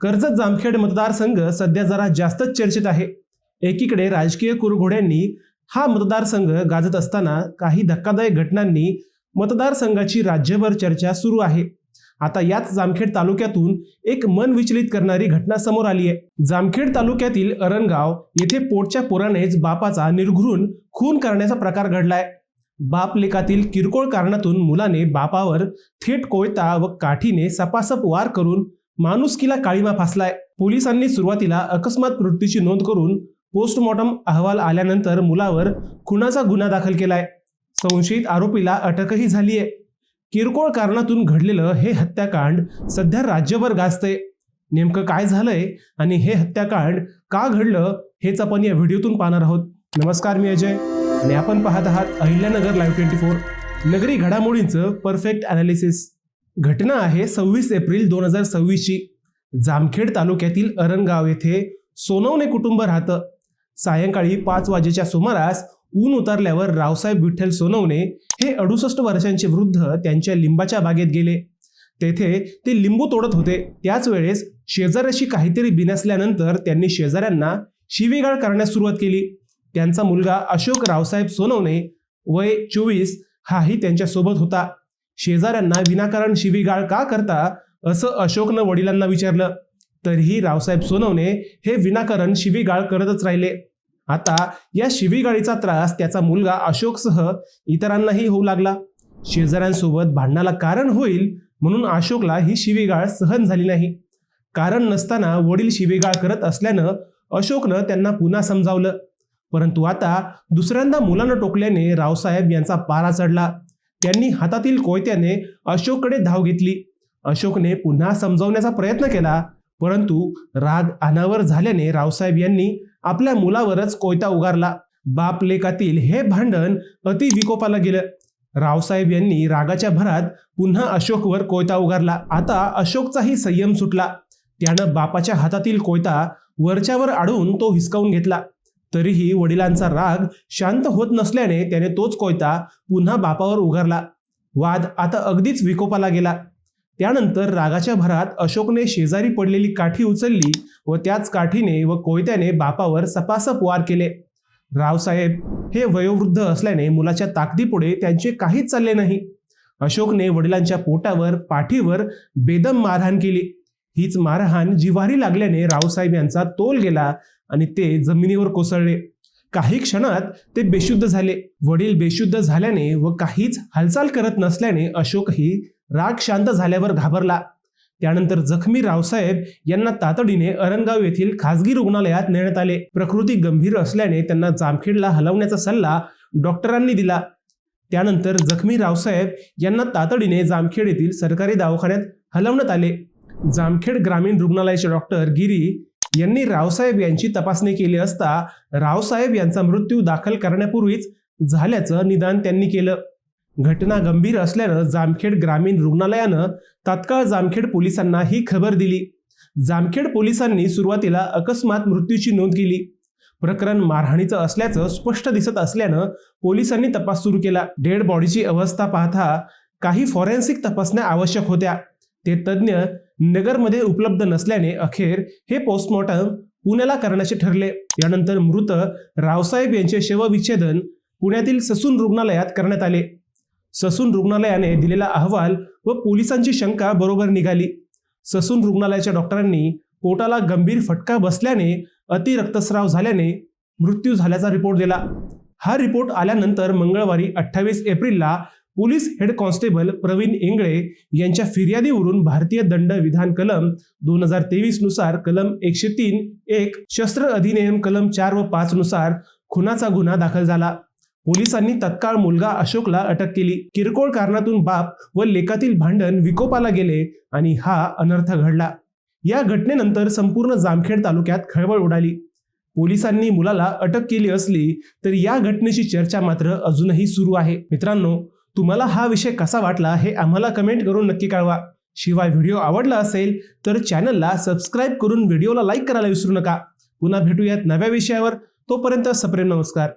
कर्जत जामखेड मतदारसंघ सध्या जरा जास्तच चर्चेत आहे। एकीकडे राजकीय कुरघोड्यांनी हा मतदारसंघ गाजत असताना काही धक्कादायक घटनांनी मतदारसंघाची राज्यभर चर्चा सुरू आहे। आता याच जामखेड तालुक्यातून एक मन विचलित करणारी घटना समोर आली आहे। जामखेड तालुक्यातील अरणगाव येथे पोटच्या पोरानेच बापाचा निर्घृण खून करण्याचा प्रकार घडलाय। बाप लेकातील किरकोळ कारणातून मुलाने बापावर थेट कोयता व काठीने सपासप वार करून माणुसकीला काळीमा फासलाय। पोलिसांनी सुरुवातीला अकस्मात मृत्यूची नोंद करून पोस्टमॉर्टम अहवाल आल्यानंतर मुलावर खुनाचा गुन्हा दाखल केलाय। संशयित आरोपीला अटकही झाली आहे। किरकोळ कारणातून घडलेलं हे हत्याकांड सध्या राज्यभर गाजतंय। नेमकं काय झालंय आणि हे हत्याकांड का घडलं हेच आपण या व्हिडिओतून पाहणार आहोत। नमस्कार, मी अजय आणि आपण पाहत आहात अहिल्यानगर लाईव्ह 24, नगरी घडामोडींचं परफेक्ट अनालिसिस। घटना आहे 26 एप्रिल 2026 ची। जामखेड तालुक्यातील अरणगाव येथे सोनवणे कुटुंब राहतं। सायंकाळी 5 वाजेच्या सुमारास ऊन उतरल्यावर रावसाहेब विठ्ठल सोनवणे हे 68 वर्षांचे वृद्ध त्यांच्या लिंबाच्या बागेत गेले। तेथे ते लिंबू तोडत होते। त्याच वेळेस शेजाऱ्याशी काहीतरी बिनसल्यानंतर त्यांनी शेजाऱ्यांना शिवीगाळ करण्यास सुरुवात केली। त्यांचा मुलगा अशोक रावसाहेब सोनवणे वय 24 हाही त्यांच्या सोबत होता। शेजाऱ्यांना विनाकारण शिवीगाळ का करता असं अशोकनं वडिलांना विचारलं, तरीही रावसाहेब सोनवणे हे विनाकारण शिवीगाळ करतच राहिले। आता या शिवीगाळीचा त्रास त्याचा मुलगा अशोकसह इतरांनाही होऊ लागला। शेजाऱ्यांसोबत भांडणाला कारण होईल म्हणून अशोकला ही शिवीगाळ सहन झाली नाही। कारण नसताना वडील शिवीगाळ करत असल्यानं अशोकनं त्यांना पुन्हा समजावलं, परंतु आता दुसऱ्यांदा मुलानं टोकल्याने रावसाहेब यांचा पारा चढला। त्यांनी हातातील कोयत्याने अशोककडे धाव घेतली। अशोकने पुन्हा समजावण्याचा प्रयत्न केला, परंतु राग अनावर झाल्याने रावसाहेब यांनी आपल्या मुलावरच कोयता उगारला। बाप लेकातील हे भांडण अति विकोपाला गेलं। रावसाहेब यांनी रागाच्या भरात पुन्हा अशोकवर कोयता उगारला। आता अशोकचाही संयम सुटला। त्यानं बापाच्या हातातील कोयता वरच्यावर अडवून तो हिसकावून घेतला। तरीही वडिलांचा राग शांत होत नसल्याने त्याने तोच कोयता पुन्हा बापावर उगारला। वाद आता अगदीच विकोपाला गेला। त्यानंतर रागाच्या भरात अशोकने शेजारी पडलेली काठी उचलली व त्याच काठीने व कोयत्याने बापावर सपासप वार केले। रावसाहेब हे वयोवृद्ध असल्याने मुलाच्या ताकदीपुढे त्यांचे काहीच चालले नाही। अशोकने वडिलांच्या पोटावर पाठीवर बेदम मारहाण केली। हीच मारहाण जिव्हारी लागल्याने रावसाहेब यांचा तोल गेला आणि ते जमिनीवर कोसळले। काही क्षणात ते बेशुद्ध झाले। वडील बेशुद्ध झाल्याने व काहीच हालचाल करत नसल्याने अशोकही राग शांत झाल्यावर घाबरला। त्यानंतर जखमी रावसाहेब यांना तातडीने अरणगाव येथील खासगी रुग्णालयात नेण्यात आले। प्रकृती गंभीर असल्याने त्यांना जामखेडला हलवण्याचा सल्ला डॉक्टरांनी दिला। त्यानंतर जखमी रावसाहेब यांना तातडीने जामखेड येथील सरकारी दवाखान्यात हलवण्यात आले। जामखेड ग्रामीण रुग्णालयाचे डॉक्टर गिरी यांनी रावसाहेब यांची तपासणी केली असता रावसाहेब यांचा मृत्यू दाखल करण्यापूर्वीच झाल्याचं निदान त्यांनी केलं। घटना गंभीर असल्यानं जामखेड ग्रामीण रुग्णालयानं तात्काळ जामखेड पोलिसांना ही खबर दिली। जामखेड पोलिसांनी सुरुवातीला अकस्मात मृत्यूची नोंद केली। प्रकरण मारहाणीचं असल्याचं स्पष्ट दिसत असल्यानं पोलिसांनी तपास सुरू केला। डेड बॉडीची अवस्था पाहता काही फॉरेन्सिक तपासण्या आवश्यक होत्या। ते तज्ज्ञ नगरमध्ये उपलब्ध नसल्याने अखेर हे पोस्टमॉर्टम पुण्याला करण्याचे ठरले। यानंतर मृत रावसाहेब यांचे शवविच्छेदन पुण्यातील ससून रुग्णालयात करण्यात आले। ससून रुग्णालयाने दिलेला अहवाल व पोलिसांची शंका बरोबर निघाली। ससून रुग्णालयाच्या डॉक्टरांनी पोटाला गंभीर फटका बसल्याने अति रक्तस्राव झाल्याने मृत्यू झाल्याचा रिपोर्ट दिला। हा रिपोर्ट आल्यानंतर मंगळवारी 28 एप्रिलला police head constable Praveen Ingale यांच्या फिर्यादीवरून भारतीय दंड विधान कलम 2023 नुसार कलम 103(1) शस्त्र अधिनियम कलम 4 व 5 नुसार खुनाचा गुन्हा दाखल झाला। पोलिसांनी तत्काळ मुलगा अशोकला अटक केली। किरकोळ कारणातून बाप व लेकातील भांडण विकोपाला गेले आणि हा अनर्थ घडला। या घटनेनंतर संपूर्ण जामखेड तालुक्यात खळबळ उडाली। पोलिसांनी मुलाला अटक केली असली तरी या घटनेची चर्चा मात्र अजूनही सुरू आहे। मित्रांनो, तुम्हाला हा विषय कसा वाटला हे आम्हाला कमेंट करून नक्की कळवा। शिवाय व्हिडिओ आवडला असेल तर चॅनलला सबस्क्राईब करून व्हिडिओला लाईक करायला विसरू नका। पुन्हा भेटूयात नव्या विषयावर। तोपर्यंत सप्रेम नमस्कार।